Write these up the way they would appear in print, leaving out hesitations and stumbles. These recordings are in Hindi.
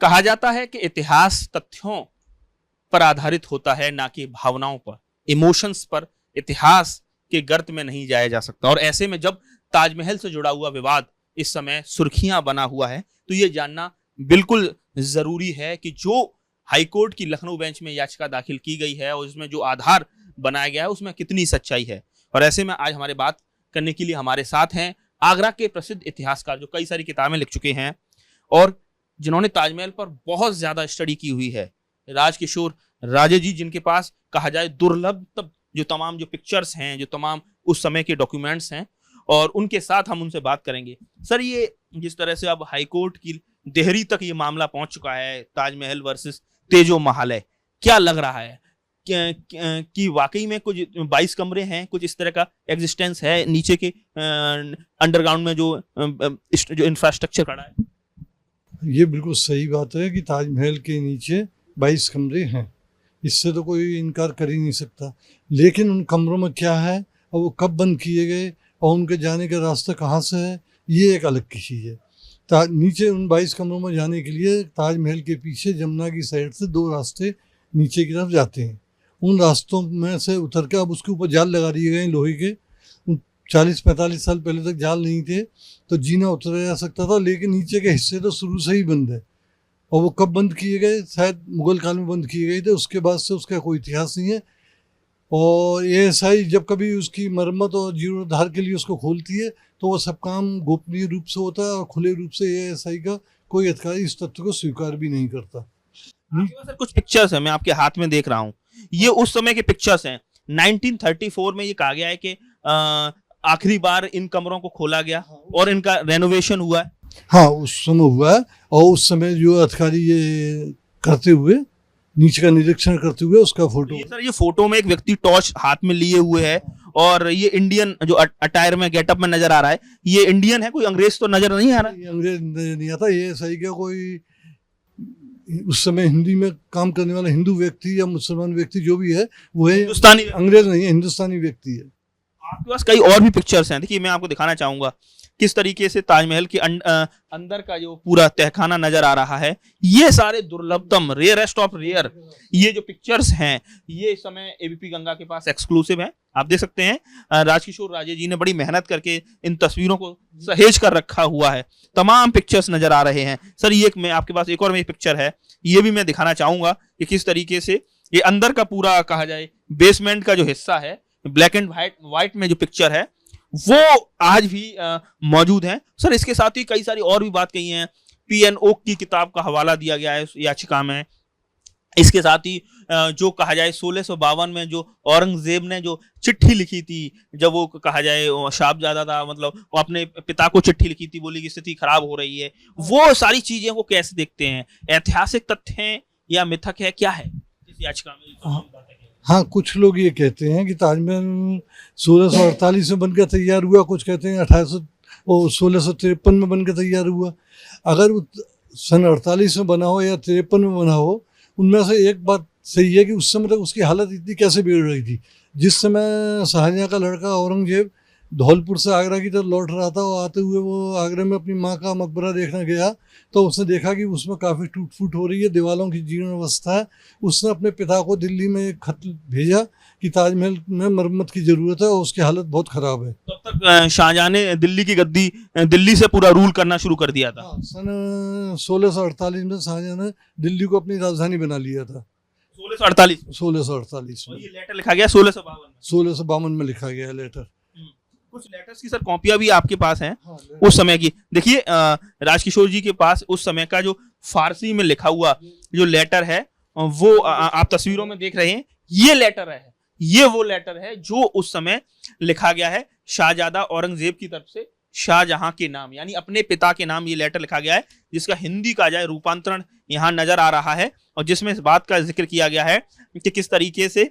कहा जाता है कि इतिहास तथ्यों पर आधारित होता है, ना कि भावनाओं पर, इमोशंस पर। इतिहास के गर्त में नहीं जाया जा सकता। और ऐसे में जब ताजमहल से जुड़ा हुआ विवाद इस समय सुर्खियां बना हुआ है, तो ये जानना बिल्कुल जरूरी है कि जो हाईकोर्ट की लखनऊ बेंच में याचिका दाखिल की गई है और उसमें जो आधार बनाया गया है उसमें कितनी सच्चाई है। और ऐसे में आज हमारे बात करने के लिए हमारे साथ हैं आगरा के प्रसिद्ध इतिहासकार, जो कई सारी किताबें लिख चुके हैं और जिन्होंने ताजमहल पर बहुत ज्यादा स्टडी की हुई है, राजकिशोर राजे जी, जिनके पास कहा जाए दुर्लभ जो तमाम जो पिक्चर्स हैं, जो तमाम उस समय के डॉक्यूमेंट्स हैं, और उनके साथ हम उनसे बात करेंगे। सर, ये जिस तरह से अब हाईकोर्ट की देहरी तक ये मामला पहुंच चुका है, ताजमहल वर्सेस तेजो महालय, क्या लग रहा है कि वाकई में कुछ 22 कमरे हैं, कुछ इस तरह का एग्जिस्टेंस है नीचे के अंडरग्राउंड में जो इंफ्रास्ट्रक्चर खड़ा है? ये बिल्कुल सही बात है कि ताजमहल के नीचे 22 कमरे हैं, इससे तो कोई इनकार कर ही नहीं सकता। लेकिन उन कमरों में क्या है और वो कब बंद किए गए और उनके जाने का रास्ता कहाँ से है, ये एक अलग की चीज़ है। नीचे उन 22 कमरों में जाने के लिए ताजमहल के पीछे जमुना की साइड से 2 रास्ते नीचे की तरफ जाते हैं। उन रास्तों में से उतर के अब उसके ऊपर जाल लगा दिए गए लोहे के। 40-45 साल पहले तक जाल नहीं थे तो जीना उतरा जा सकता था, लेकिन नीचे के हिस्से तो शुरू से ही बंद है। और वो कब बंद किए गए, शायद मुगल काल में बंद किए गए थे, उसके बाद से उसका कोई इतिहास नहीं है। और एएसआई जब कभी उसकी मरम्मत और जीर्णोद्धार के लिए उसको खोलती है तो वो सब काम गोपनीय रूप से होता है और खुले रूप से एएसआई का कोई अधिकारी इस तथ्य को स्वीकार भी नहीं करता। सर, कुछ पिक्चर्स है, मैं आपके हाथ में देख रहा हूँ, ये उस समय के पिक्चर्स हैं। 1934 में ये कहा गया है कि आखिरी बार इन कमरों को खोला गया और इनका रेनोवेशन हुआ है। हाँ, उस समय हुआ है। और उस समय जो अधिकारी ये करते हुए, नीचे का निरीक्षण करते हुए उसका फोटो। ये फोटो में एक व्यक्ति टॉर्च हाथ में लिए हुए है और ये इंडियन जो अटायर में गेटअप में नजर आ रहा है, ये इंडियन है, कोई अंग्रेज तो नजर नहीं आ रहा? ये अंग्रेज नहीं आता, ये सही क्या कोई उस समय हिंदी में काम करने वाला हिंदू व्यक्ति या मुसलमान व्यक्ति जो भी है वो है, हिंदुस्तानी, अंग्रेज नहीं है, हिंदुस्तानी व्यक्ति है। आपके पास कई और भी पिक्चर्स हैं, देखिए मैं आपको दिखाना चाहूंगा किस तरीके से ताजमहल के अंदर का जो पूरा तहखाना नजर आ रहा है। ये सारे दुर्लभतम, रेयरेस्ट ऑफ रेयर, ये जो पिक्चर्स हैं ये इस समय एबीपी गंगा के पास एक्सक्लूसिव है। आप देख सकते हैं राजकिशोर राजे जी ने बड़ी मेहनत करके इन तस्वीरों को सहेज कर रखा हुआ है। तमाम पिक्चर्स नजर आ रहे हैं। सर, ये मैं आपके पास एक और में पिक्चर है, ये भी मैं दिखाना चाहूंगा कि किस तरीके से ये अंदर का पूरा कहा जाए बेसमेंट का जो हिस्सा है, ब्लैक एंड व्हाइट में जो पिक्चर है वो आज भी मौजूद है। सर, इसके साथ ही कई सारी और भी बात कही है। पीएन ओक की किताब का हवाला दिया गया है याचिका में। इसके साथ ही जो कहा जाए 1652 में जो औरंगजेब ने जो चिट्ठी लिखी थी, जब वो कहा जाए शाहजादा था, मतलब वो अपने पिता को चिट्ठी लिखी थी, बोली कि स्थिति खराब हो रही है, वो सारी चीजें वो कैसे देखते हैं? ऐतिहासिक तथ्य हैं या मिथक है, क्या है इस याचिका में? हाँ, कुछ लोग ये कहते हैं कि ताजमहल 1648 में बनकर तैयार हुआ, कुछ कहते हैं 1653 में बनकर तैयार हुआ। अगर सन 48 में बना हो या 53 में बना हो, उनमें से एक बात सही है कि उस समय तक उसकी हालत इतनी कैसे बिगड़ रही थी। जिस समय शाहजहाँ का लड़का औरंगजेब धौलपुर से आगरा की तरफ लौट रहा था और आते हुए वो आगरा में अपनी माँ का मकबरा देखने गया तो उसने देखा कि उसमें काफ़ी टूट फूट हो रही है, दीवारों की जीर्ण अवस्था है। उसने अपने पिता को दिल्ली में एक खत भेजा कि ताजमहल में मरम्मत की ज़रूरत है और उसकी हालत बहुत ख़राब है। तब तक शाहजहाँ ने दिल्ली की गद्दी, दिल्ली से पूरा रूल करना शुरू कर दिया था। सन 1648 में शाहजहाँ ने दिल्ली को अपनी राजधानी बना लिया था। 1648 में ये लेटर लिखा गया 1652 में लिखा गया लेटर। कुछ लेटर्स की सर कॉपियां भी आपके पास हैं उस समय की। देखिए राजकिशोर जी के पास उस समय का जो फारसी में लिखा हुआ जो लेटर है वो आप तस्वीरों में देख रहे हैं। ये लेटर है, ये वो लेटर है जो उस समय लिखा गया है शाहजादा औरंगजेब की तरफ से शाहजहां के नाम, यानी अपने पिता के नाम ये लेटर लिखा गया है, जिसका हिंदी का जाए रूपांतरण यहाँ नजर आ रहा है और जिसमें इस बात का जिक्र किया गया है कि किस तरीके से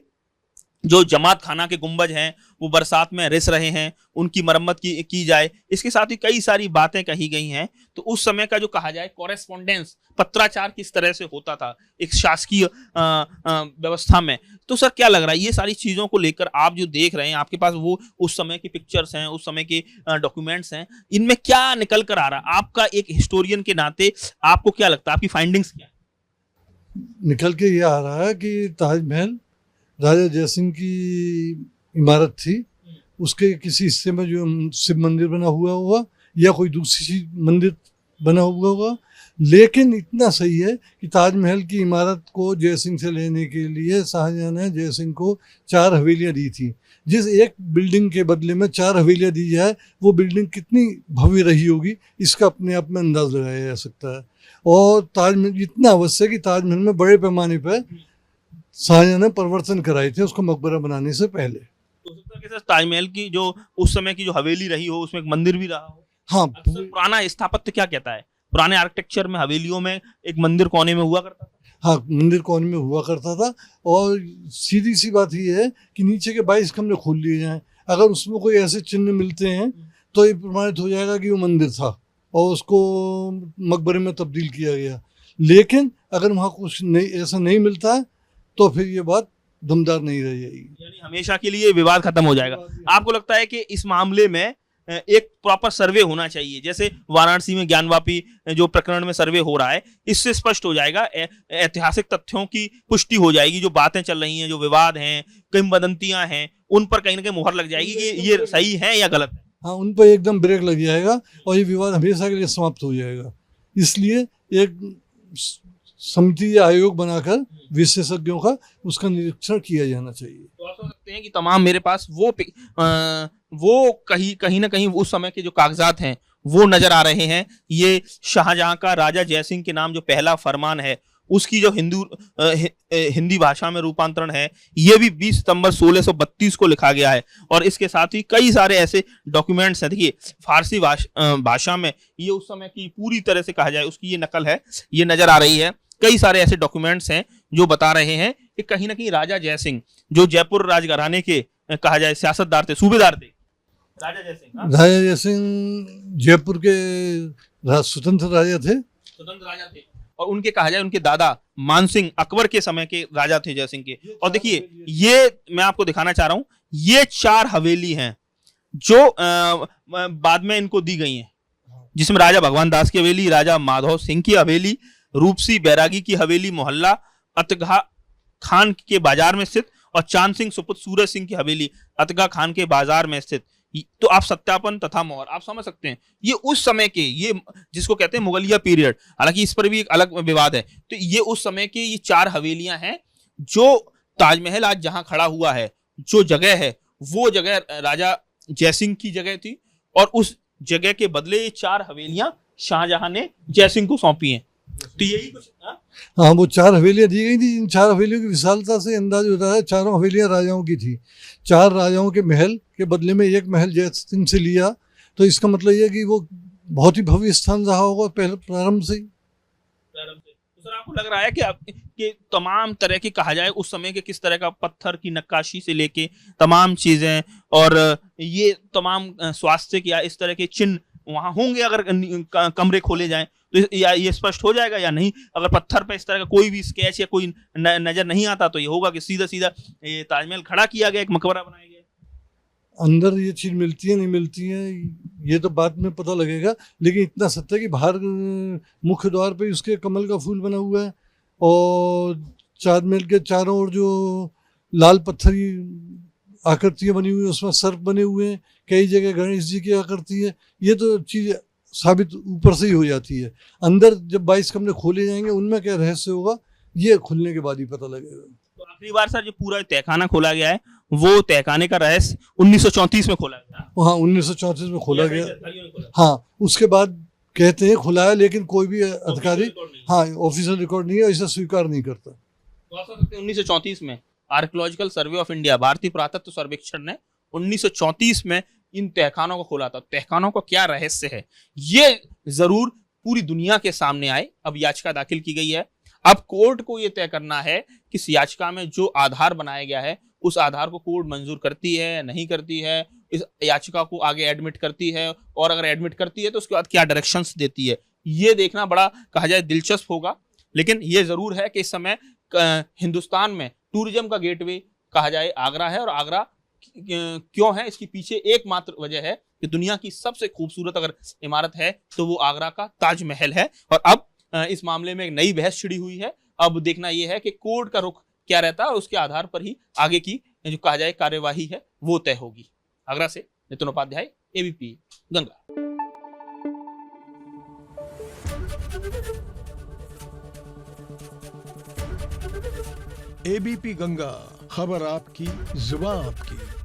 जो जमात खाना के गुंबज हैं वो बरसात में रिस रहे हैं, उनकी मरम्मत की जाए। इसके साथ ही कई सारी बातें कही गई हैं। तो उस समय का जो कहा जाए कॉरेस्पॉन्डेंस, पत्राचार किस तरह से होता था एक शासकीय व्यवस्था में। तो सर क्या लग रहा है ये सारी चीजों को लेकर आप जो देख रहे हैं, आपके पास वो उस समय की पिक्चर्स हैं, उस समय के डॉक्यूमेंट्स हैं, इनमें क्या निकल कर आ रहा है? आपका एक हिस्टोरियन के नाते आपको क्या लगता है, आपकी फाइंडिंग्स क्या है? निकल के ये आ रहा है कि ताजमहल राजा जयसिंह की इमारत थी, उसके किसी हिस्से में जो शिव मंदिर बना हुआ होगा या कोई दूसरी मंदिर बना हुआ होगा। लेकिन इतना सही है कि ताजमहल की इमारत को जयसिंह से लेने के लिए शाहजहां ने जयसिंह को 4 हवेलियां दी थी। जिस एक बिल्डिंग के बदले में 4 हवेलियां दी जाए, वो बिल्डिंग कितनी भव्य रही होगी इसका अपने आप में अंदाज लगाया जा सकता है। और ताजमहल इतना आवश्यक कि ताजमहल में बड़े पैमाने पर शाहजहां ने परिवर्तन कराए थे उसको मकबरा बनाने से पहले। हो सकता है कि सर ताजमहल की जो उस समय की जो हवेली रही हो उसमें एक मंदिर भी रहा हो। हाँ, अक्सर पुराना स्थापत्य क्या कहता है, पुराने आर्किटेक्चर में हवेलियों में एक मंदिर कोने में हुआ करता था। हाँ, मंदिर कोने में हुआ करता था। और सीधी सी बात ये है कि नीचे के 22 कमरे खोल लिए जाएं, अगर उसमें कोई ऐसे चिन्ह मिलते हैं तो ये प्रमाणित हो जाएगा कि वो मंदिर था और उसको मकबरे में तब्दील किया गया। लेकिन अगर वहाँ कुछ नहीं, ऐसा नहीं मिलता है, तो फिर ये बात दमदार नहीं रह जाएगी, यानी हमेशा के लिए विवाद खत्म हो जाएगा। आपको लगता है कि इस मामले में एक प्रॉपर सर्वे होना चाहिए, जैसे वाराणसी में ज्ञानवापी जो प्रकरण में सर्वे हो रहा है, इससे स्पष्ट हो जाएगा, ऐतिहासिक तथ्यों की पुष्टि हो जाएगी, जो बातें चल रही हैं, जो विवाद हैं, किंवदंतियां हैं, उन पर कहीं ना कहीं मुहर लग जाएगी कि ये सही है या गलत है। हाँ, उन पर एकदम ब्रेक लग जाएगा और ये विवाद हमेशा के लिए समाप्त हो जाएगा। इसलिए एक समिति या आयोग बनाकर विशेषज्ञों का उसका निरीक्षण किया जाना चाहिए। तो आप समझ सकते हैं कि तमाम मेरे पास वो कहीं ना कहीं उस समय के जो कागजात हैं वो नजर आ रहे हैं। ये शाहजहां का राजा जयसिंह के नाम जो पहला फरमान है उसकी जो हिंदी भाषा में रूपांतरण है, ये भी 20 सितंबर 1632 को लिखा गया है। और इसके साथ ही कई सारे ऐसे डॉक्यूमेंट्स हैं। देखिए फारसी भाषा में ये उस समय की पूरी तरह से कहा जाए उसकी ये नकल है, ये नजर आ रही है। कई सारे ऐसे डॉक्यूमेंट्स हैं जो बता रहे हैं कि कहीं ना कहीं राजा जयसिंह जो जयपुर राजघराने के कहा जाए सियासतदार थे, सूबेदार थे, राजा जयसिंह। हाँ? राजा जयसिंह जयपुर के स्वतंत्र राजा थे और उनके कहा जाए उनके दादा मानसिंह अकबर के समय के राजा थे जयसिंह के। और देखिए ये मैं आपको दिखाना चाह रहा हूं, ये 4 हवेली हैं जो बाद में इनको दी गई हैं, जिसमें राजा भगवान दास की हवेली, राजा माधव सिंह की हवेली, रूपसी बैरागी की हवेली मोहल्ला अतगा खान के बाजार में स्थित, और चांद सिंह सुपुत्र सूरज सिंह की हवेली अतगा खान के बाजार में स्थित। तो आप सत्यापन तथा मोहर आप समझ सकते हैं, ये उस समय के, ये जिसको कहते हैं मुगलिया पीरियड, हालांकि इस पर भी एक अलग विवाद है। तो ये उस समय के ये 4 हवेलियां हैं। जो ताजमहल आज जहां खड़ा हुआ है, जो जगह है, वो जगह राजा जयसिंह की जगह थी, और उस जगह के बदले ये 4 हवेलियां शाहजहां ने जयसिंह को सौंपी हैं। तो यही कुछ हाँ, वो 4 हवेलियां दी गई थी। इन 4 हवेलियों की विशालता से अंदाज होता है 4 हवेलियां राजाओं की थी। 4 राजाओं के महल के बदले में एक महल जयसिंह से लिया, तो इसका मतलब ये है कि वो बहुत ही भव्य स्थान रहा होगा पहले प्रारंभ से ही। तो सर आपको लग रहा है कि तमाम तरह की कहा जाए उस समय के किस तरह का पत्थर की नक्काशी से लेके तमाम चीजें, और ये तमाम स्वास्थ्य या इस तरह के चिन्ह वहां होंगे अगर कमरे खोले जाएं, तो ये स्पष्ट हो जाएगा या नहीं? अगर पत्थर पे इस तरह का कोई भी स्केच या कोई नजर नहीं आता, तो ये होगा कि सीधा सीधा ये ताजमहल खड़ा किया गया, एक मकबरा बनाया गया। अंदर ये चीज मिलती है नहीं मिलती है ये तो बाद में पता लगेगा, लेकिन इतना सत्य है कि बाहर मुख्य द्वार पे उसके कमल का फूल बना हुआ है, और ताजमहल के चारों ओर जो लाल पत्थरी आकृतियां बनी हुई है, उसमें सर्प बने हुए हैं, कई जगह गणेश जी की आकृति है। ये तो चीज साबित ऊपर से ही हो जाती है। अंदर जब 22 कमरे खोले जाएंगे उनमें क्या रहस्य होगा, ये खुलने के बाद ही पता लगेगा। तो आखिरी बार सर जो पूरा तहखाना खोला गया है, वो तहखाने का रहस्य 1934 में खोला गया। हाँ, 1934 में खोला गया। हाँ, उसके बाद कहते हैं खुला है, लेकिन कोई भी अधिकारी हाँ ऑफिशियल रिकॉर्ड नहीं है, ऐसा स्वीकार नहीं करता। तो आप 1934 में आर्कियोलॉजिकल सर्वे ऑफ इंडिया, भारतीय पुरातत्व सर्वेक्षण ने 1934 में इन तहखानों को खोला था। तहखानों का क्या रहस्य है, ये जरूर पूरी दुनिया के सामने आए। अब याचिका दाखिल की गई है, अब कोर्ट को यह तय करना है कि इस याचिका में जो आधार बनाया गया है उस आधार को कोर्ट मंजूर करती है, नहीं करती है, इस याचिका को आगे एडमिट करती है, और अगर एडमिट करती है तो उसके बाद क्या डायरेक्शंस देती है, ये देखना बड़ा कहा जाए दिलचस्प होगा। लेकिन ये जरूर है कि इस समय हिंदुस्तान में टूरिज्म का गेटवे कहा जाए आगरा है, और आगरा क्यों है, इसके पीछे एकमात्र वजह है कि दुनिया की सबसे खूबसूरत अगर इमारत है तो वो आगरा का ताजमहल है। और अब इस मामले में एक नई बहस छिड़ी हुई है। अब देखना यह है कि कोर्ट का रुख क्या रहता है, और उसके आधार पर ही आगे की जो कहा जाए कार्यवाही है वो तय होगी। आगरा से नितिन उपाध्याय, एबीपी गंगा। एबीपी गंगा, खबर आपकी, जुबान आपकी।